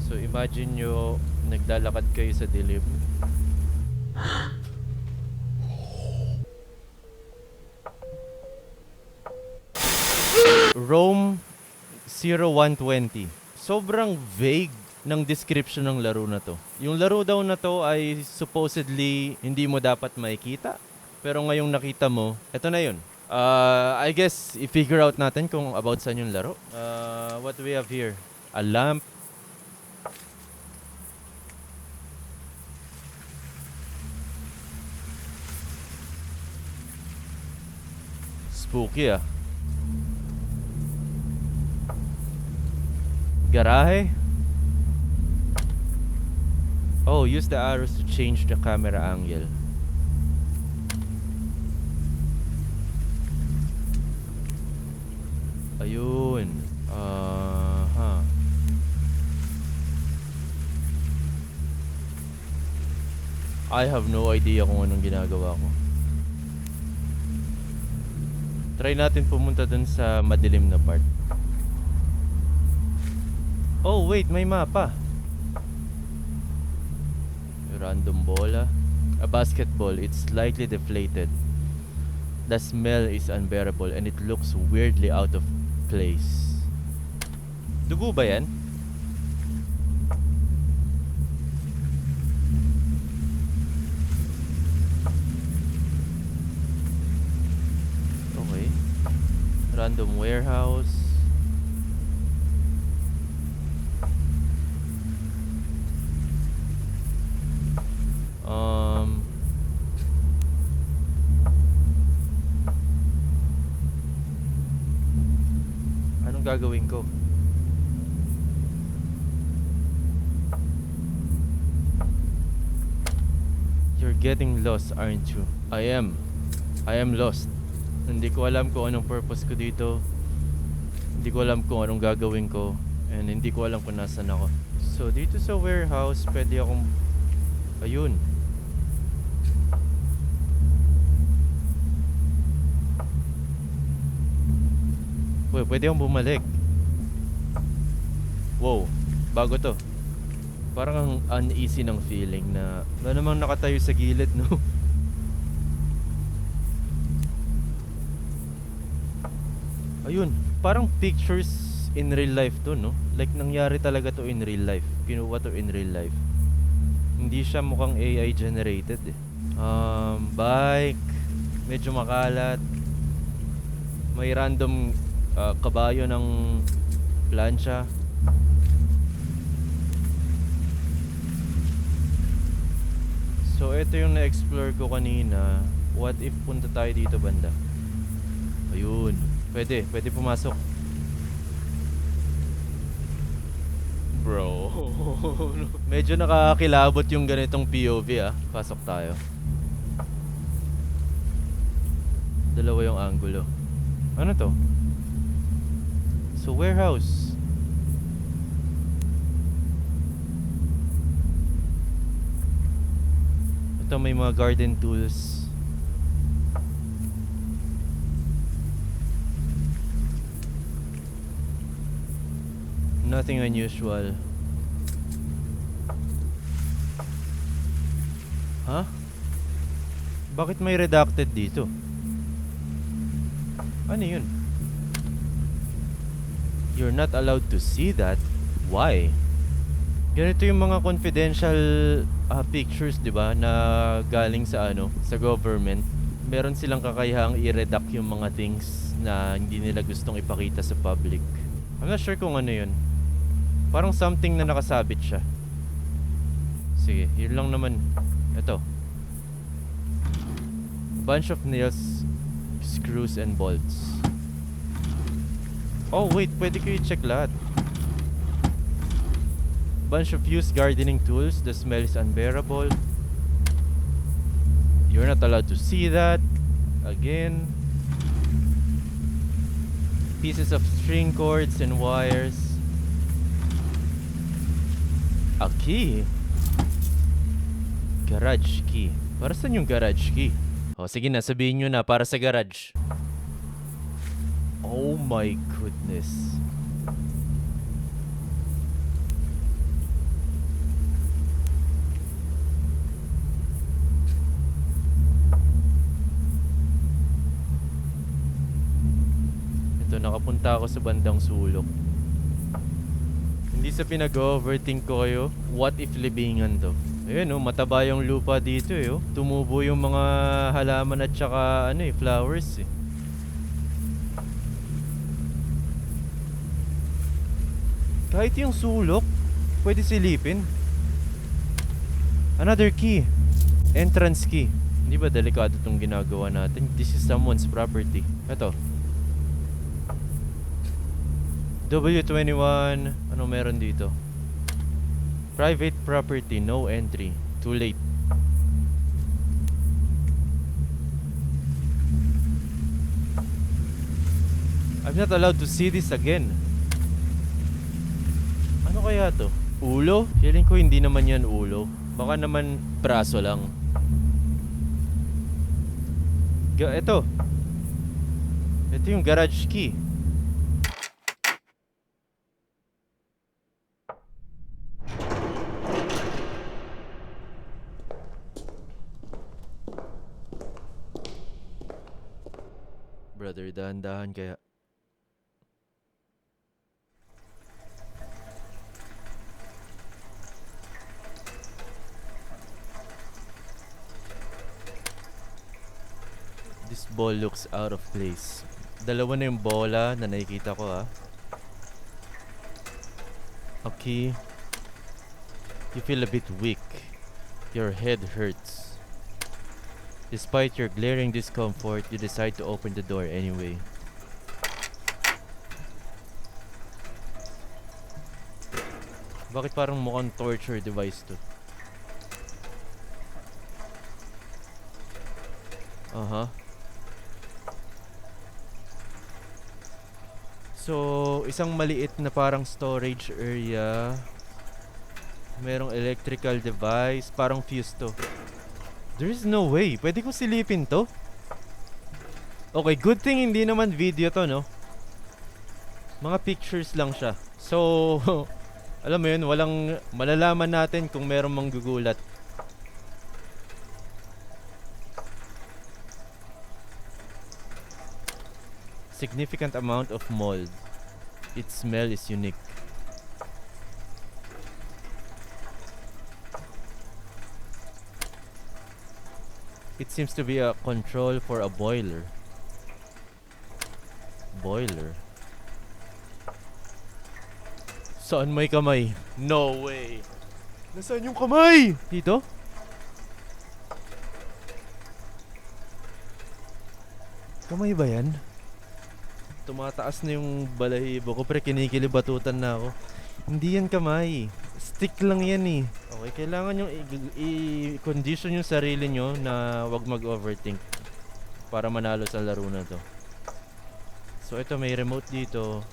So imagine nyo, naglalakad kayo sa dilim. Rome 0120. Sobrang vague ng description ng laro na to. Yung laro daw na to ay supposedly hindi mo dapat makikita. Pero ngayong nakita mo, eto na yun. I guess i-figure out natin kung about saan yung laro. What do we have here? A lamp. Spooky ah. Garahe. Oh, use the arrows to change the camera angle. Ayun. I have no idea kung anong ginagawa ko. Try natin pumunta dun sa madilim na part. Oh, wait, may mapa. Random bola. A basketball, it's slightly deflated. The smell is unbearable and it looks weirdly out of place. Dugo ba yan? Okay. Random warehouse. Anong gagawin ko? You're getting lost, aren't you? I am lost. Hindi ko alam kung anong purpose ko dito. Hindi ko alam kung anong gagawin ko. And hindi ko alam kung nasan ako. So dito sa warehouse, pwede akong... Ayun. Pwede akong bumalik. Wow, bago to. Parang ang uneasy ng feeling na namang nakatayo sa gilid, no? Ayun, parang pictures in real life to, no? Like nangyari talaga to in real life. Kinuha to in real life. Hindi siya mukhang AI generated eh. Bike. Medyo makalat. May random kabayo ng plancha. So ito yung na-explore ko kanina. What if punta tayo dito banda? Ayun. Pwede pumasok. Bro. Medyo nakakakilabot yung ganitong POV ah. Pasok tayo. Dalawa yung angulo. Ano to? So warehouse. Ito may mga garden tools. Nothing unusual. Huh? Bakit may redacted dito? Ano yun? You're not allowed to see that. Why? Ganito yung mga confidential pictures, 'di ba, na galing sa sa government. Meron silang kakayahang i-redact yung mga things na hindi nila gustong ipakita sa public. I'm not sure kung ano yun. Parang something na nakasabit siya. Sige, yun lang naman. Ito. A bunch of nails, screws, and bolts. Oh wait, pwede ko i-check lahat. Bunch of used gardening tools. The smell is unbearable. You're not allowed to see that. Again. Pieces of string cords and wires. A key. Garage key. Para saan yung garage key? O sige na, sabihin nyo na para sa garage. Oh my goodness. nakapunta ako sa bandang sulok. Hindi sa pinag-overthink ko kayo. What if libingan to? Ayun oh, mataba yung lupa dito eh oh. Tumubo yung mga halaman at saka ano eh, flowers eh. Kahit yung sulok, pwede silipin. Another key. Entrance key. Hindi ba delikado itong ginagawa natin? This is someone's property. Ito. W21. Ano meron dito? Private property, no entry. Too late. I'm not allowed to see this again. Ano kaya to? Ulo? Feeling ko hindi naman yan ulo. Baka naman braso lang. Ito. Ito yung garage key. Brother, dahan-dahan kaya. This ball looks out of place. Dalawa na yung bola na nakikita ko ah. Okay. You feel a bit weak. Your head hurts. Despite your glaring discomfort, you decide to open the door anyway. Bakit parang mukhang torture device to? Uh-huh. So, isang maliit na parang storage area. Merong electrical device. Parang fuse to. There is no way. Pwede ko silipin to? Okay, good thing hindi naman video to, no? Mga pictures lang siya. So, alam mo yun, walang malalaman natin kung merong manggugulat. Significant amount of mold. Its smell is unique. It seems to be a control for a boiler. Boiler? Saan may kamay? No way! Nasaan yung kamay? Dito? Kamay ba yan? Tumataas na yung balahibo ko, pre kinikilibatutan na ako. Hindi yan kamay. Stick lang yan eh. Okay, kailangan yung i-condition yung sarili nyo na wag mag-overthink para manalo sa laro na to. So ito, may remote dito.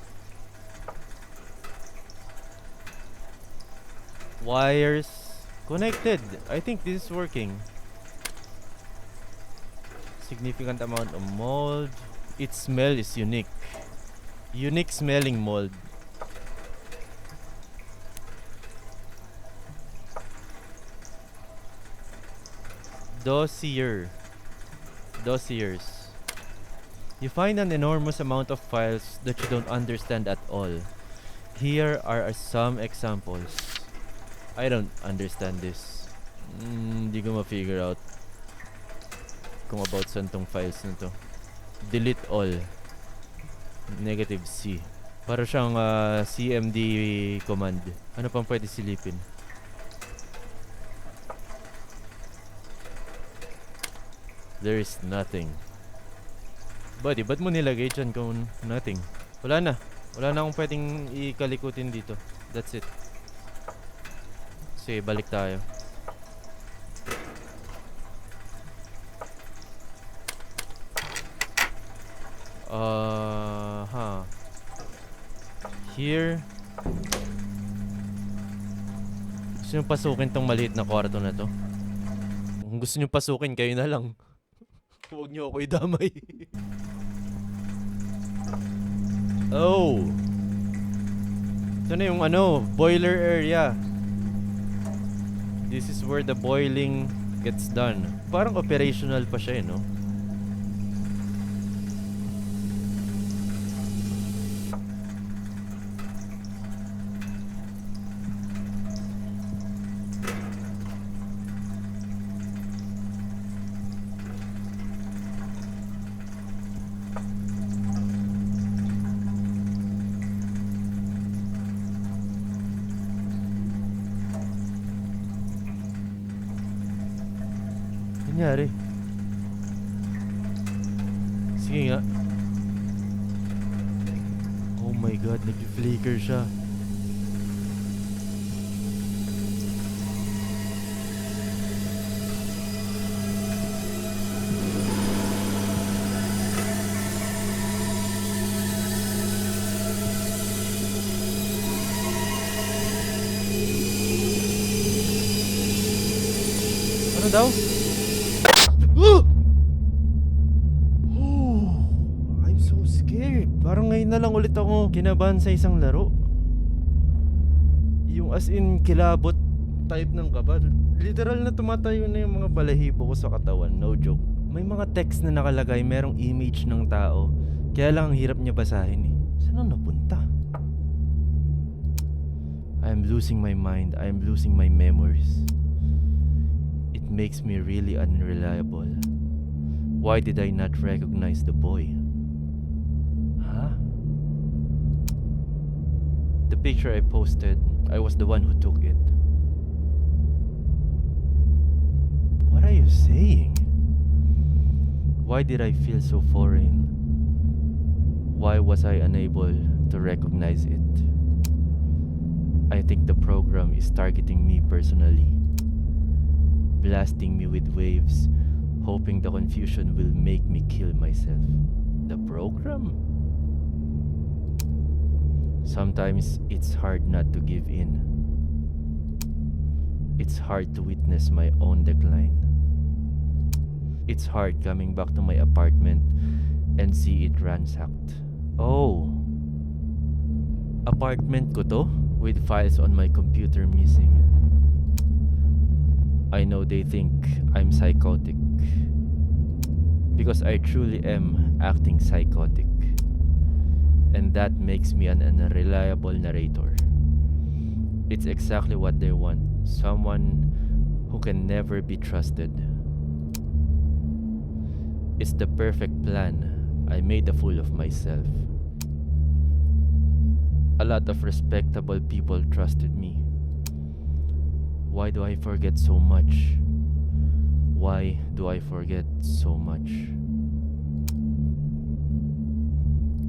Wires connected. I think this is working. Significant amount of mold. Its smell is unique. Unique smelling mold. Dossiers. You find an enormous amount of files that you don't understand at all. Here are some examples. I don't understand this. Hindi ko ma-figure out kung about saan tong files na to. Delete all. -C. Para siyang CMD command. Ano pang pwede silipin? There is nothing. Buddy, ba't mo nilagay dyan kung nothing? Wala na. Wala na akong pwedeng ikalikutin dito. That's it. Sige, balik tayo. Here. Gusto nyo pasukin tong maliit na kwarto na to? Kung gusto nyo pasukin, kayo na lang. Huwag nyo ako idamay. Oh. Ito na yung boiler area. This is where the boiling gets done. Parang operational pa siya, no? Nangyari? Sige nga. Oh my god, nag-flicker siya. Ano daw? I'm so scared. Parang ngayon na lang ulit ako kinabahan sa isang laro. Yung as in kilabot type ng kaba. Literal na tumatayo na yung mga balahibo ko sa katawan. No joke. May mga text na nakalagay, merong image ng tao. Kaya lang ang hirap niya basahin eh. Saan na napunta? I'm losing my mind. I'm losing my memories. It makes me really unreliable. Why did I not recognize the boy? Huh? The picture I posted, I was the one who took it. What are you saying? Why did I feel so foreign? Why was I unable to recognize it? I think the program is targeting me personally, blasting me with waves, hoping the confusion will make me kill myself. The program? Sometimes it's hard not to give in. It's hard to witness my own decline. It's hard coming back to my apartment and see it ransacked. Oh, apartment ko to? With files on my computer missing. I know they think I'm psychotic, because I truly am acting psychotic, and that makes me an unreliable narrator. It's exactly what they want, someone who can never be trusted. It's the perfect plan. I made a fool of myself. A lot of respectable people trusted me. Why do I forget so much? Why do I forget so much?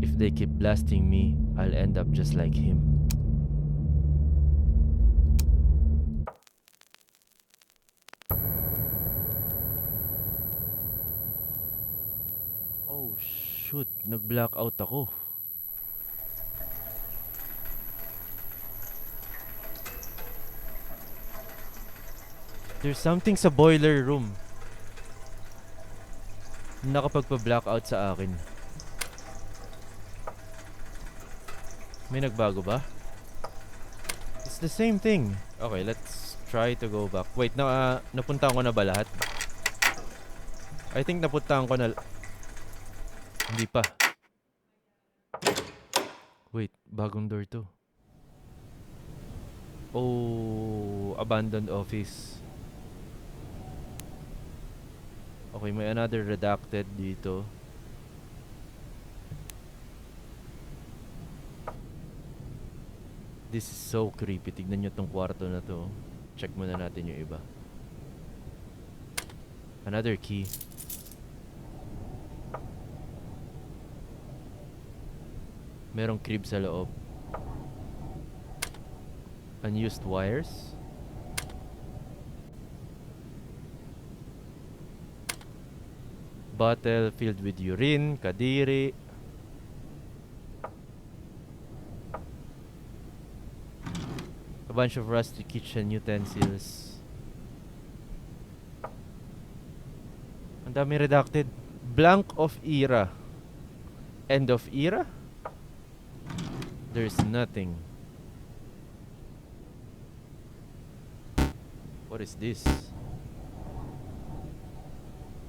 If they keep blasting me, I'll end up just like him. Oh shoot, nag-blackout ako. There's something sa boiler room. Nakapagpa-blackout sa akin. May nagbago ba? It's the same thing. Okay, let's try to go back. Wait, napuntahan ko na ba lahat? I think napuntahan ko na... Hindi pa. Wait, bagong door to. Oh, abandoned office. Okay, may another redacted dito. This is so creepy. Tignan nyo tong kwarto na to. Check muna natin yung iba. Another key. Merong crib sa loob. Unused wires. Bottle filled with urine, kadiri. A bunch of rusty kitchen utensils. Ang dami redacted. Blank of era. End of era? There's nothing. What is this?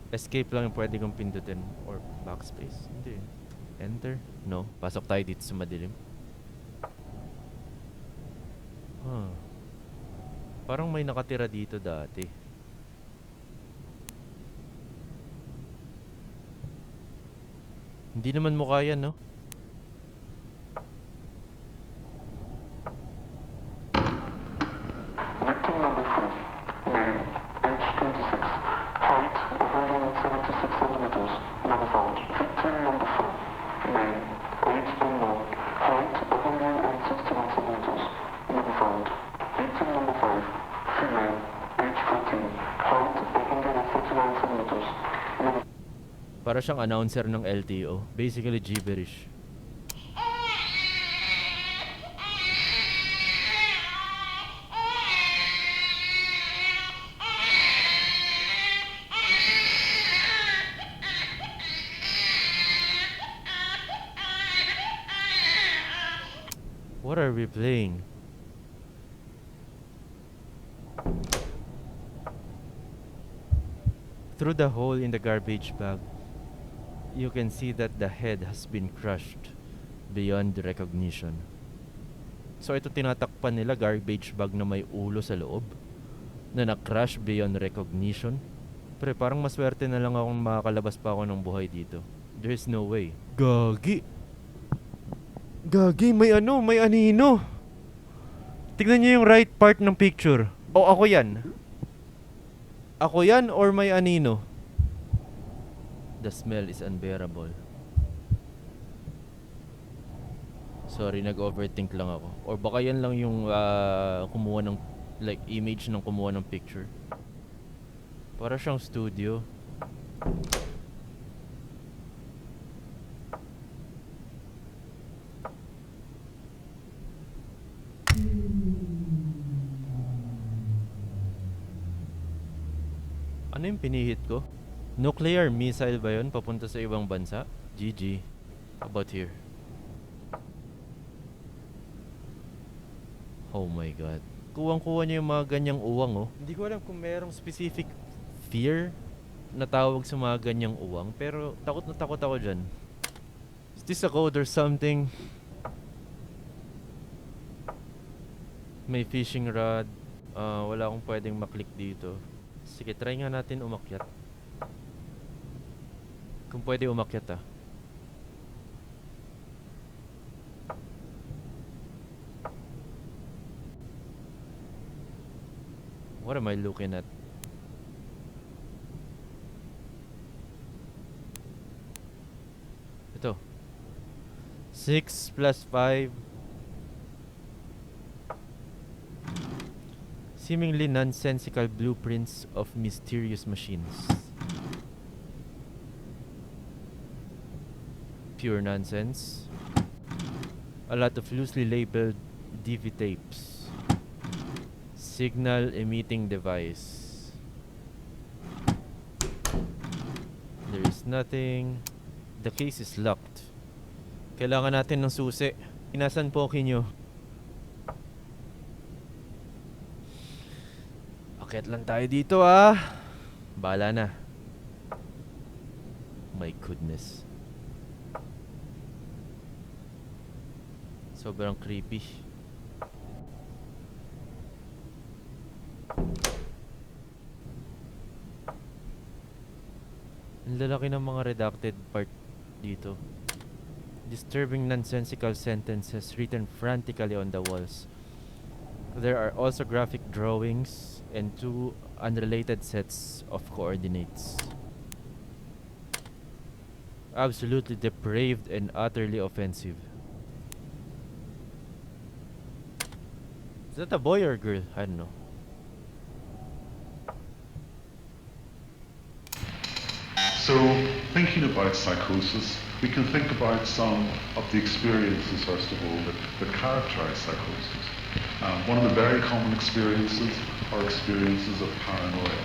Escape lang yung pwede kong pindutin. Or backspace. Hindi. Enter? No. Pasok tayo dito sa madilim. Huh. Parang may nakatira dito dati. Hindi naman mukha yan, no? Victim number 3, name H26, height Para siyang announcer ng LTO. Basically gibberish. What are we playing? Through the hole in the garbage bag, you can see that the head has been crushed beyond recognition. So ito tinatakpan nila, garbage bag na may ulo sa loob na na-crush beyond recognition. Pre, parang maswerte na lang akong makakalabas pa ako ng buhay dito. There's no way. Gagi! Gagi, may anino! Tignan niyo yung right part ng picture. O ako yan? Ako yan or may anino? The smell is unbearable. Sorry, nag-overthink lang ako. Or baka yan lang yung kumuha ng like image ng kumuha ng picture. Para siyang studio. Ano yung pinihit ko? Nuclear missile ba yun? Papunta sa ibang bansa? GG. How about here? Oh my god. Kuwang-kuha niya yung mga ganyang uwang, oh. Hindi ko alam kung merong specific fear na tawag sa mga ganyang uwang. Pero takot na takot ako dyan. Is this a code or something? May fishing rod. Wala akong pwedeng maklik dito. Sige, try nga natin umakyat. Kung pwede umakyat, ah. What am I looking at? Ito. 6 plus 5. Seemingly nonsensical blueprints of mysterious machines. Pure nonsense. A lot of loosely labeled DV tapes. Signal emitting device. There is nothing. The case is locked. Kailangan natin ng susi. Inasan po kinyo? Akyat lang tayo dito, ah. Bahala na. My goodness. Sobrang creepy. Ang lalaki ng mga redacted part dito. Disturbing nonsensical sentences written frantically on the walls. There are also graphic drawings and 2 unrelated sets of coordinates. Absolutely depraved and utterly offensive. Is that a boy or a girl? I don't know. So, thinking about psychosis, we can think about some of the experiences, first of all, that characterize psychosis. One of the very common experiences are experiences of paranoia.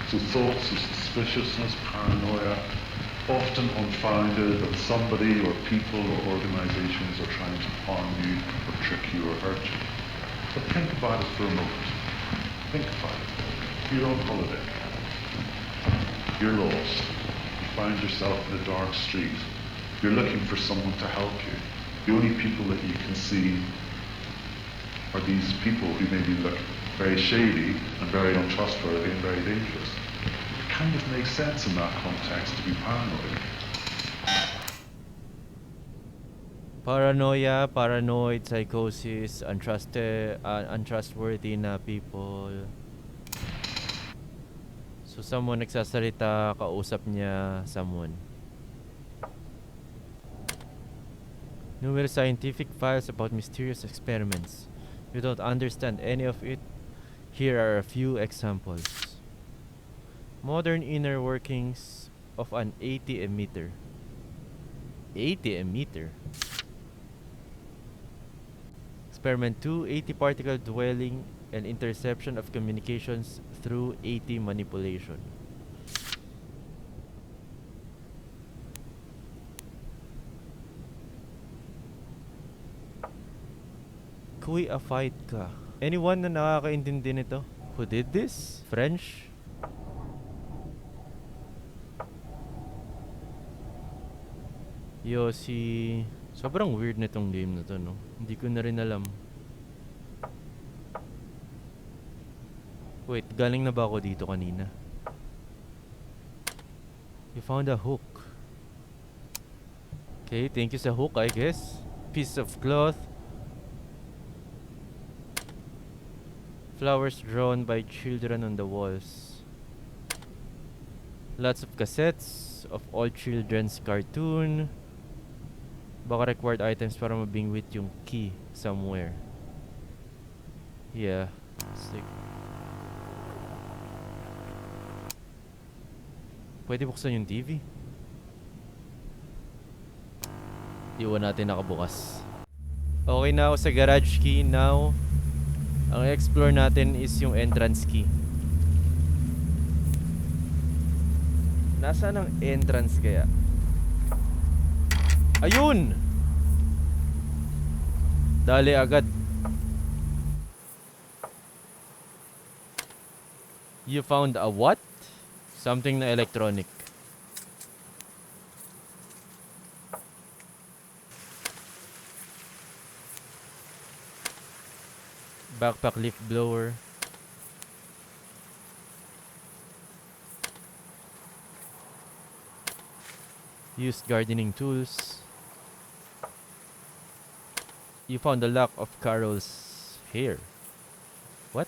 So thoughts of suspiciousness, paranoia, often unfounded, that somebody or people or organizations are trying to harm you or trick you or hurt you. But think about it for a moment. Think about it. You're on holiday. You're lost. You find yourself in a dark street. You're looking for someone to help you. The only people that you can see are these people who maybe look very shady and very untrustworthy and very dangerous. It kind of makes sense in that context to be paranoid. Paranoia, paranoid, psychosis, untrustworthy na people. So someone nagsasalita, kausap niya someone. Numerous scientific files about mysterious experiments. You don't understand any of it. Here are a few examples. Modern inner workings of an 80 emitter. 80 emitter? Experiment 2, 80 particle dwelling and interception of communications through 80 manipulation. Kuy a fight ka. Anyone na nakakaintindi nito? Who did this? French? Yo, sobrang weird nitong game na to, no? Hindi ko na rin alam. Wait, galing na ba ako dito kanina? You found a hook. Okay, thank you sa hook, I guess. Piece of cloth. Flowers drawn by children on the walls. Lots of cassettes of all children's cartoon. Baka required items para mabingwit yung key somewhere. Yeah. Sick. Pwede buksan yung TV. Iwan natin nakabukas. Okay na ako sa garage key now. Ang explore natin is yung entrance key. Nasaan ang entrance kaya? Ayun! Dali agad. You found a what? Something na electronic. Backpack leaf blower. Used gardening tools. You found the lock of Carol's hair. What?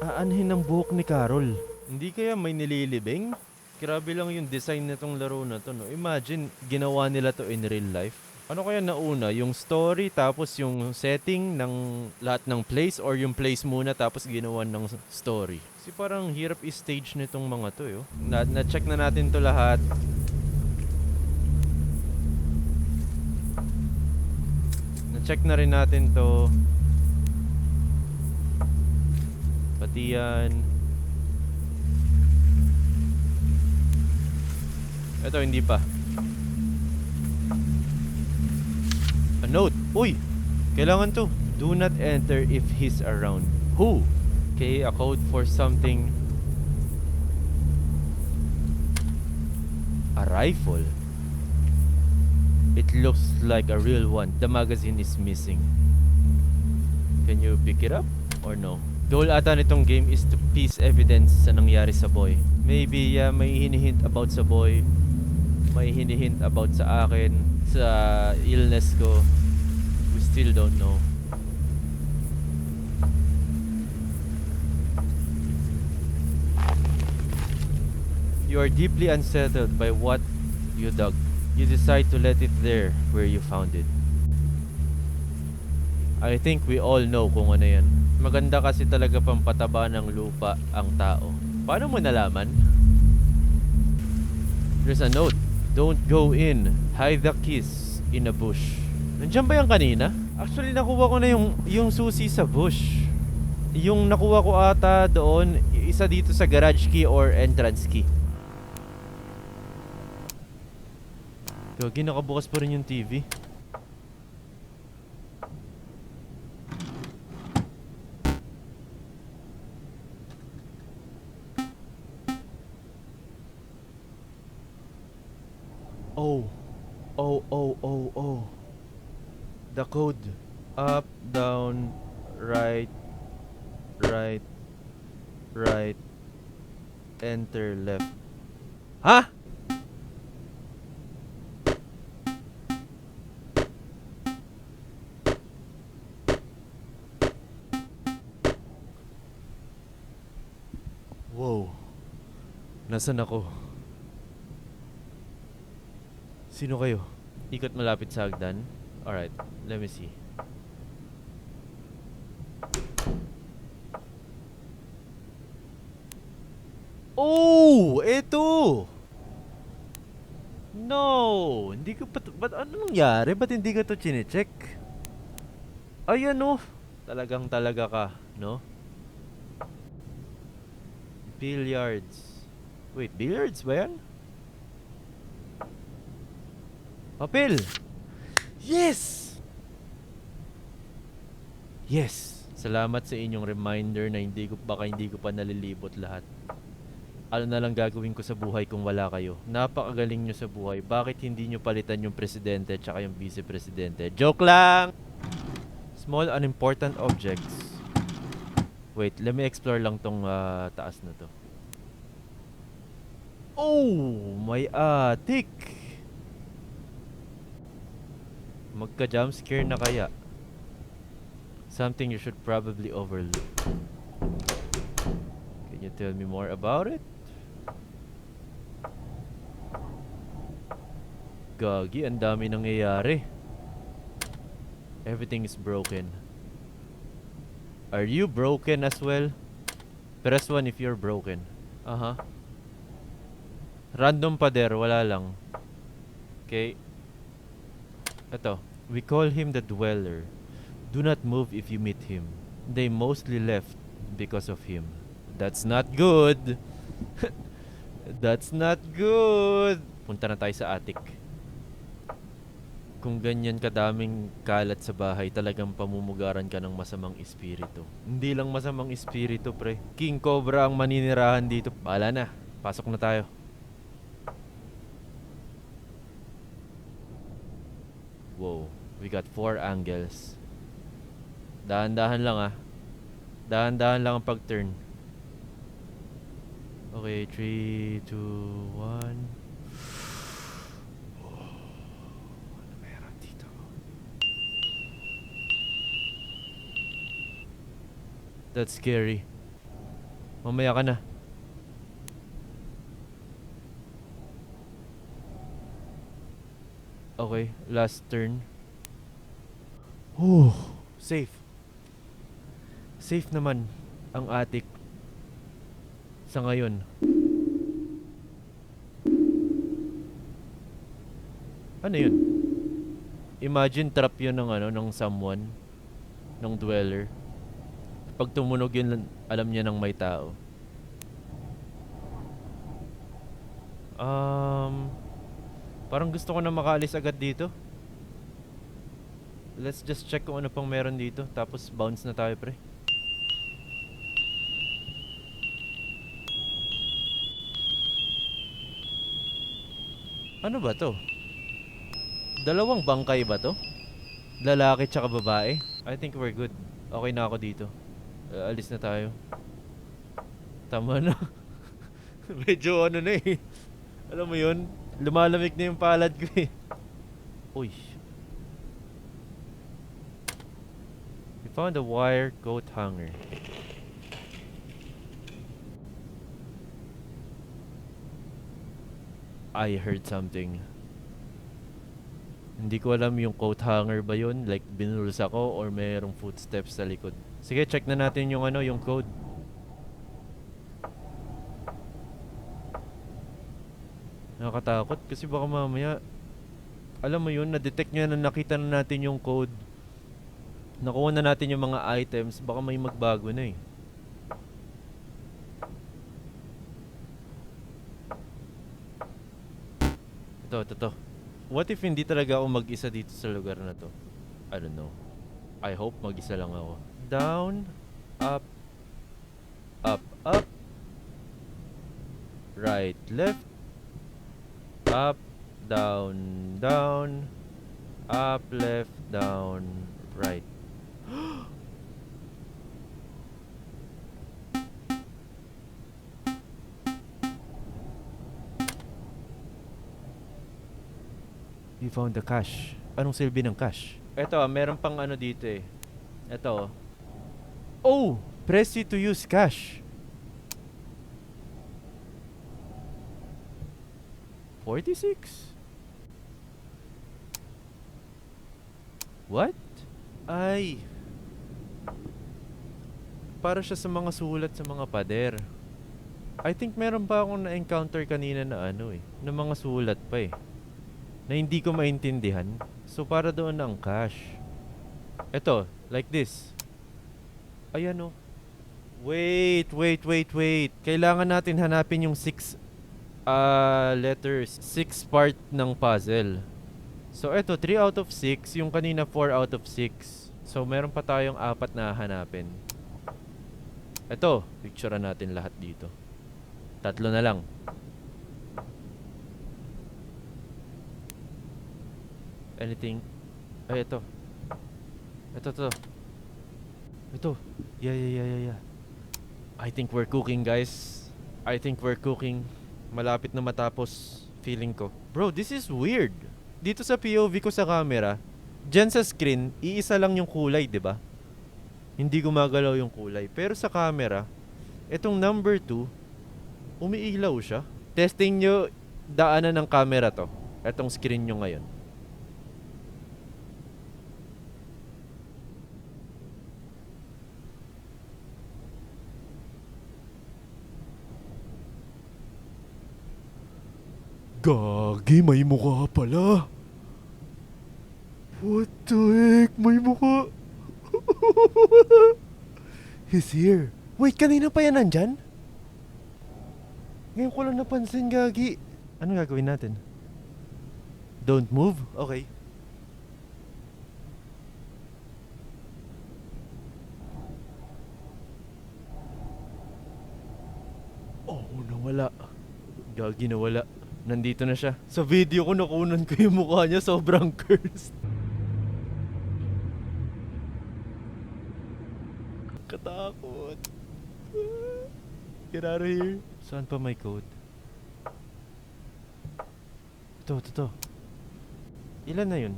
Aanhin ang buhok ni Carol. Hindi kaya may nililibing? Grabe lang yung design nitong laro na to, no? Imagine, ginawa nila to in real life. Ano kaya nauna? Yung story tapos yung setting ng lahat ng place, or yung place muna tapos ginawa ng story? Kasi parang hirap i-stage nitong mga to, yo. Na-check na natin to lahat. Na-check na rin natin to. Pati yan. Ito, hindi pa. A note. Uy! Kailangan to. Do not enter if he's around. Who? Okay, a code for something. A rifle. It looks like a real one. The magazine is missing. Can you pick it up or no? Goal ata nitong game is to piece evidence sa nangyari sa boy. Maybe may hinihint about sa boy. May hinihint about sa akin, sa illness ko. We still don't know. You are deeply unsettled by what you dug. You decide to let it there where you found it. I think we all know kung ano yan. Maganda kasi talaga pampataba ng lupa ang tao. Paano mo nalaman? There's a note. Don't go in. Hide the keys in a bush. Nandiyan ba yan kanina? Actually, nakuha ko na yung susi sa bush. Yung nakuha ko ata doon, isa dito sa garage key or entrance key. Gagi, nakabukas pa rin yung TV. Oh. The code. Up, down, right, enter, left. Ha? Wow. Nasaan ako? Sino kayo? Ikot malapit sa hagdan. Alright, let me see. Oh! Eto! No! Hindi ko pa... Ba't ano nangyari? Ba't hindi ka to chinecheck? Ayan oh! Talagang talaga ka, no? Billiards. Wait, billiards ba yan? Papel! Yes! Yes! Salamat sa inyong reminder na baka hindi ko pa nalilibot lahat. Ano na lang gagawin ko sa buhay kung wala kayo? Napakagaling nyo sa buhay. Bakit hindi nyo palitan yung presidente at yung vice-presidente? Joke lang! Small unimportant objects. Wait, let me explore lang tong taas na to. Oh! May attic! Magka-jumpscare na kaya? Something you should probably overlook. Can you tell me more about it? Gagi, ang dami nangyayari. Everything is broken. Are you broken as well? Press 1 if you're broken. Aha. Random pader, wala lang. Okay. Ito. We call him the Dweller. Do not move if you meet him. They mostly left because of him. That's not good. That's not good. Punta na tayo sa attic. Kung ganyan kadaming kalat sa bahay, talagang pamumugaran ka ng masamang espiritu. Hindi lang masamang espiritu, pre. King Cobra ang maninirahan dito. Bahala na. Pasok na tayo. Wow. We got 4 angles. Dahan-dahan lang ah. Dahan-dahan lang ang pag-turn. Okay, 3, 2, 1. That's scary. Mamaya ka na. Okay, last turn. Safe. Safe naman ang attic sa ngayon. Ano yun? Imagine trap yun ng ng someone, ng dweller. Pag tumunog yun, alam niya nang may tao. Parang gusto ko na makaalis agad dito. Let's just check kung ano pang meron dito. Tapos bounce na tayo, pre. Ano ba to? Dalawang bangkay ba to? Lalaki tsaka babae? I think we're good. Okay na ako dito. Alis na tayo. Tama na. Medyo ano na eh. Alam mo yun? Lumalamig na yung palad ko eh. Uy. We found a wire coat hanger. I heard something. Hindi ko alam yung coat hanger ba yun, like binuls ako or mayroong footsteps sa likod. Sige, check na natin yung yung code. Nakakatakot kasi baka mamaya, alam mo yun, na-detect niya na nakita na natin yung code. Nakuha na natin yung mga items, baka may magbago na eh. Ito. What if hindi talaga ako mag-isa dito sa lugar na to? I don't know. I hope mag-isa lang ako. Down, up, up, up, right, left, up, down, down, up, left, down, right. We found the cash. Anong silbi ng cash? Eto, meron pang dito eh. Eto. Oh! Press it to use cash. 46? What? Ay. Para siya sa mga sulat sa mga pader. I think meron pa akong na-encounter kanina na ano eh. Na mga sulat pa eh. Na hindi ko maintindihan. So para doon ang cash. Eto, like this. Ayan oh. Wait. Kailangan natin hanapin yung 6 letters. 6 part ng puzzle. So eto, 3 out of 6. Yung kanina 4 out of 6. So meron pa tayong 4 na hanapin. Eto, picturean natin lahat dito. 3 na lang. Anything? Ay, ito. Ito. Ito. Yeah. I think we're cooking, guys. I think we're cooking. Malapit na matapos, feeling ko. Bro, this is weird. Dito sa POV ko sa camera, dyan sa screen, iisa lang yung kulay, di ba? Hindi gumagalaw yung kulay. Pero sa camera, itong number 2, umiilaw siya. Testing nyo daanan ng camera to. Itong screen nyo ngayon. Gagi, may mukha pala. What the heck? May mukha. He's here. Wait, kanina pa yan nandyan? Ngayon ko lang napansin, Gagi. Ano gagawin natin? Don't move? Okay. Oh, nawala. Gagi, nawala. Nandito na siya. Sa video ko nakunan ko yung mukha niya, sobrang cursed. Katakot. Get out of here. Saan pa may code? Ito. Ilan na yun?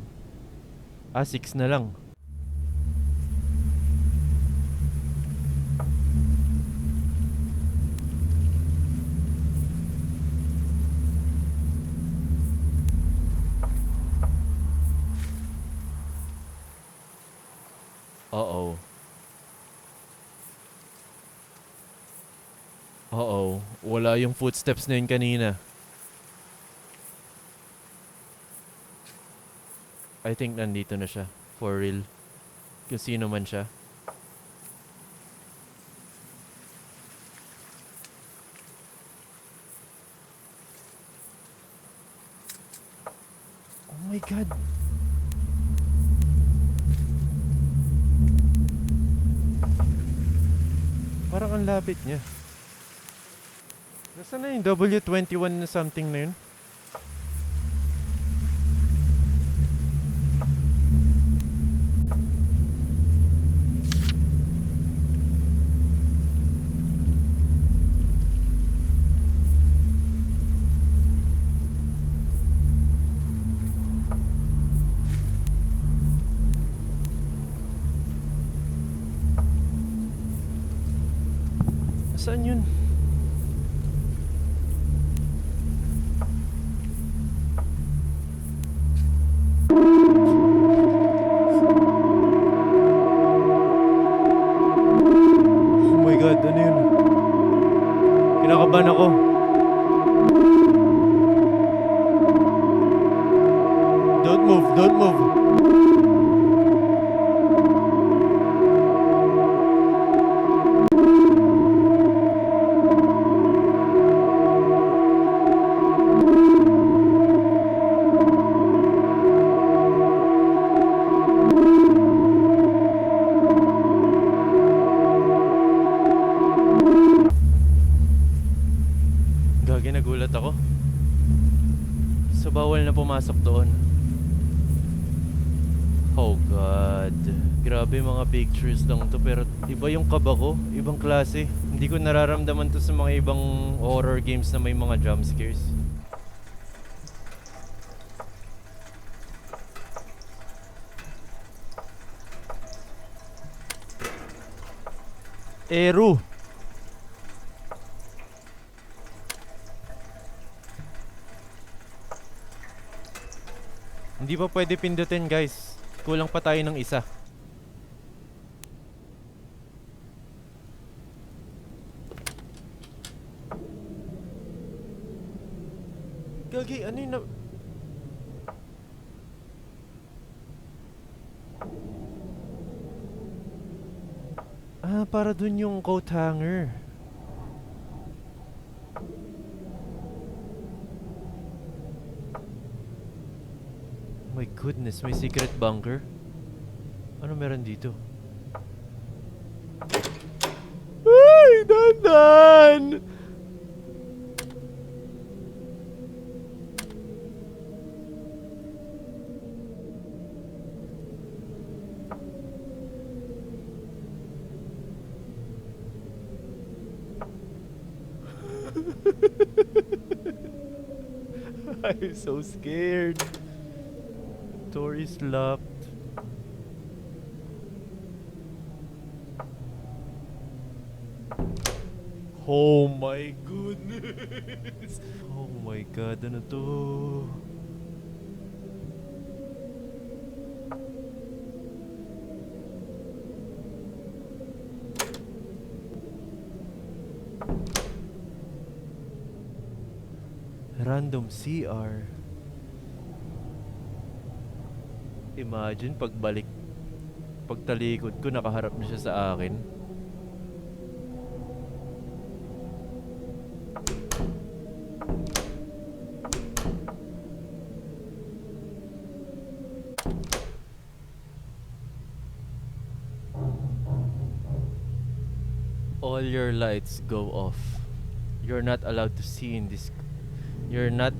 6 na lang. Uh-oh. Wala yung footsteps na yun kanina. I think nandito na siya. For real. Kung sino man siya. Oh my God. Parang ang lapit niya. Nasaan na yung W21 na something na yun? Saan yun? Oh my God, ano yun? Kinakabahan ako. Don't move. Gagi, nagulat ako. So bawal na pumasok doon. Oh God. Grabe, mga pictures lang to, pero iba yung kaba ko. Ibang klase. Hindi ko nararamdaman to sa mga ibang horror games na may mga jump scares. Eru. Hindi pa pwede pindutin, guys. Kulang pa tayo ng isa. Gagi, ano yun na... Ah, para dun yung coat hanger. My goodness, may secret bunker? Ano meron dito? Ay, dandan! I'm so scared. Door is locked. Oh my goodness. Oh my god, ano to? Random CR. Imagine pagtalikod ko nakaharap na siya sa akin. All your lights go off. You're not allowed to see in this. You're not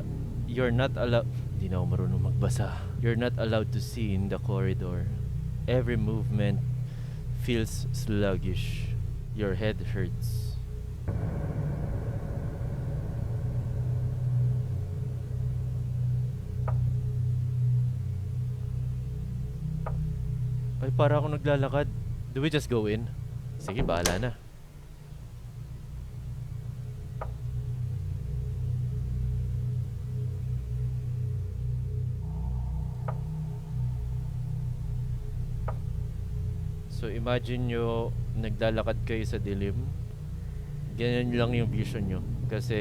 allowed. Di na ako marunong magbasa. You're not allowed to see in the corridor. Every movement feels sluggish. Your head hurts. Ay, para ako naglalakad. Do we just go in? Sige, bahala na. So imagine nyo naglalakad kayo sa dilim. Ganyan lang yung vision nyo. Kasi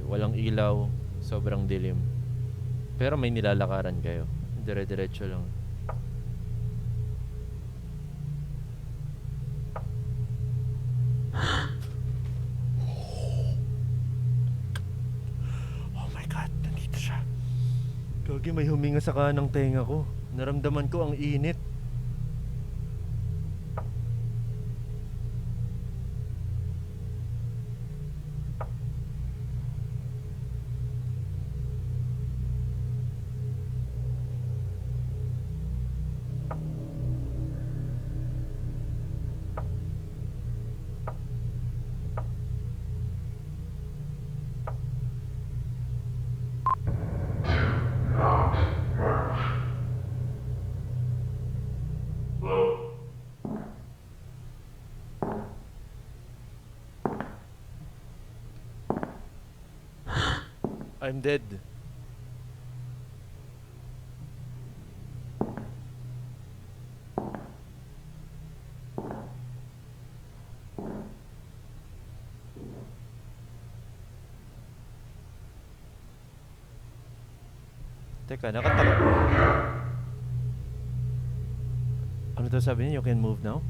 walang ilaw, sobrang dilim. Pero may nilalakaran kayo. Dire-diretso lang. Oh my god, nandito siya. Gagi, may huminga sa kanang tenga ko. Naramdaman ko ang init. I'm dead. Teka, nakatakot. Ano to sabi niya? You can move now?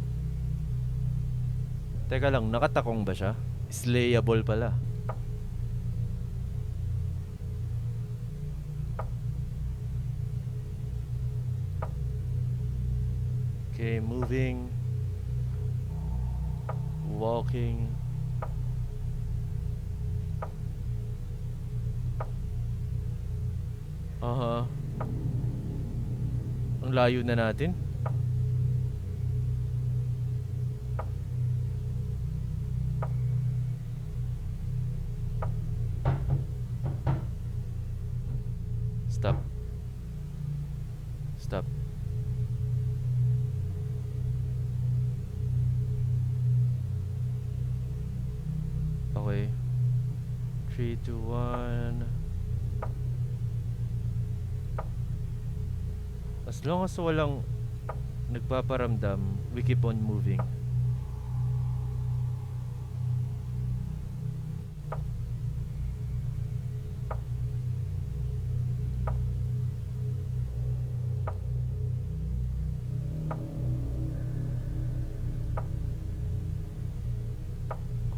Teka lang, nakatakong ba siya? Slayable pala. Okay, moving. Walking. Aha. Ang layo na natin. Stop. Stop. Okay. 3, 2, 1. As long as walang nagpaparamdam, we keep on moving.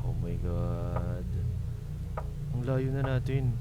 Oh my God. Ang layo na natin.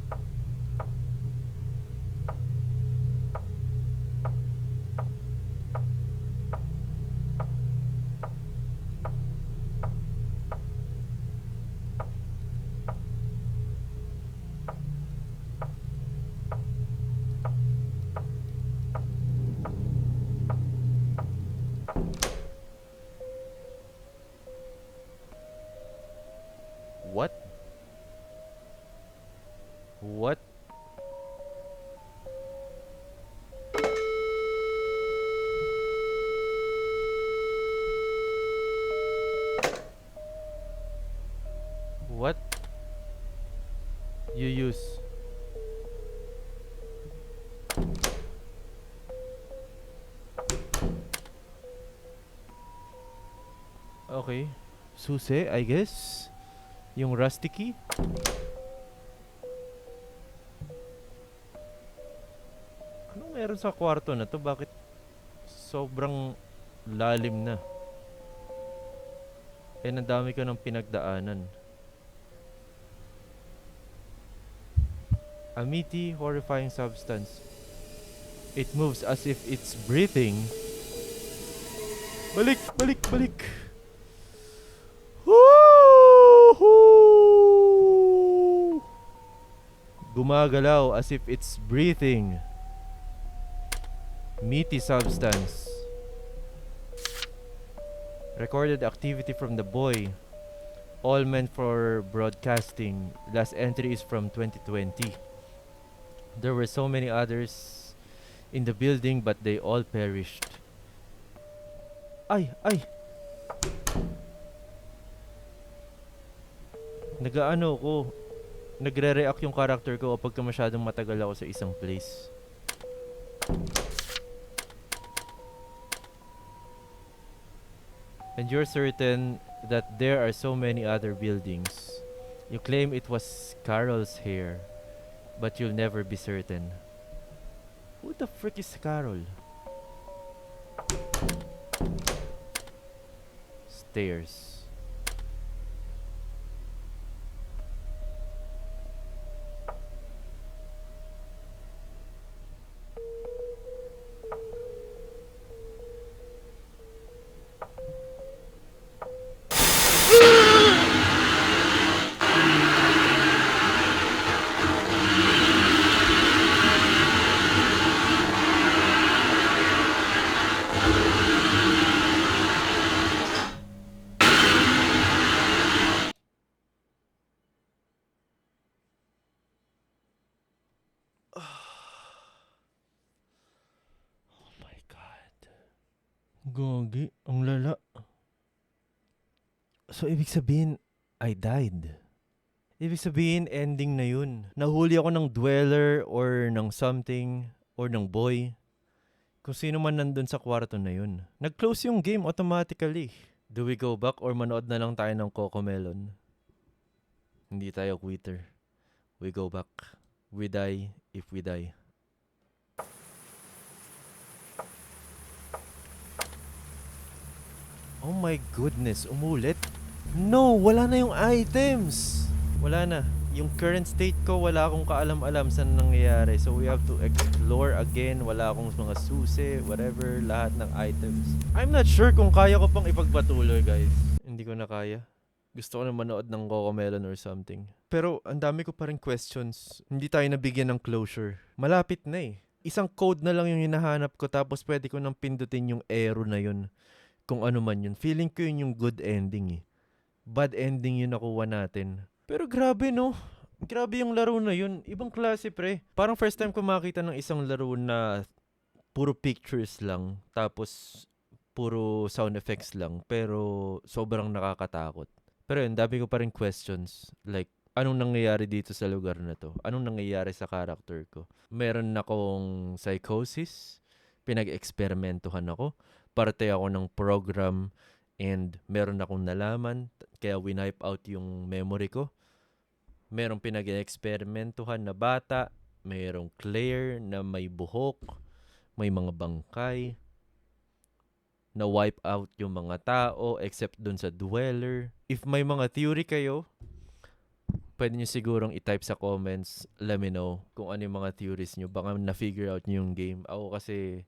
What? What? What? You use? Okay. Susi, I guess. Yung rusty key. Anong meron sa kwarto na to? Bakit sobrang lalim na? Eh, nadami ka ng pinagdaanan. A meaty, horrifying substance. It moves as if it's breathing. Balik! Balik! Balik! Woohoo! Gumagalaw as if it's breathing. Meaty substance. Recorded activity from the boy. All meant for broadcasting. Last entry is from 2020. There were so many others in the building but they all perished. Ay! Ay! Nagaano ko. Nagre-react yung character ko kapag masyadong matagal ako sa isang place. And you're certain that there are so many other buildings. You claim it was Carol's hair, but you'll never be certain. Who the frick is Carol? Stairs. Gogi, ang lala. So, ibig sabihin, I died. Ibig sabihin, ending na yun. Nahuli ako ng dweller or ng something or ng boy. Kung sino man nandun sa kwarto na yun. Nag-close yung game automatically. Do we go back or manood na lang tayo ng Cocomelon? Hindi tayo quitter. We go back. We die if we die. Oh my goodness, umulit? No, wala na yung items. Wala na. Yung current state ko, wala akong kaalam-alam saan nangyayari. So we have to explore again. Wala akong mga susi, whatever, lahat ng items. I'm not sure kung kaya ko pang ipagpatuloy, guys. Hindi ko na kaya. Gusto ko na manood ng Cocomelon or something. Pero ang dami ko pa rin questions. Hindi tayo nabigyan ng closure. Malapit na eh. Isang code na lang yung hinahanap ko tapos pwede ko nang pindutin yung arrow na yun. Kung ano man yun. Feeling ko yun yung good ending eh. Bad ending yun nakuha natin. Pero grabe no. Grabe yung laro na yun. Ibang klase pre. Parang first time ko makita ng isang laro na puro pictures lang. Tapos puro sound effects lang. Pero sobrang nakakatakot. Pero yun, dami ko pa rin questions. Like, anong nangyayari dito sa lugar na to? Anong nangyayari sa character ko? Meron akong psychosis? pinag-eksperimentuhan ako. Parte ako ng program and meron akong nalaman kaya winipe out yung memory ko. Merong pinag-eksperimentuhan na bata, merong Claire na may buhok, may mga bangkay, na wipe out yung mga tao except dun sa dweller. If may mga theory kayo, pwede nyo sigurong i-type sa comments, let me know kung ano yung mga theories nyo. Baka na-figure out nyo yung game. Ako kasi,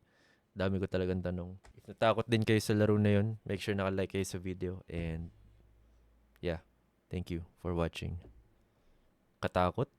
dami ko talagang tanong. If natakot din kayo sa laro na yun, make sure naka-like kayo sa video. And, yeah, thank you for watching. Katakot?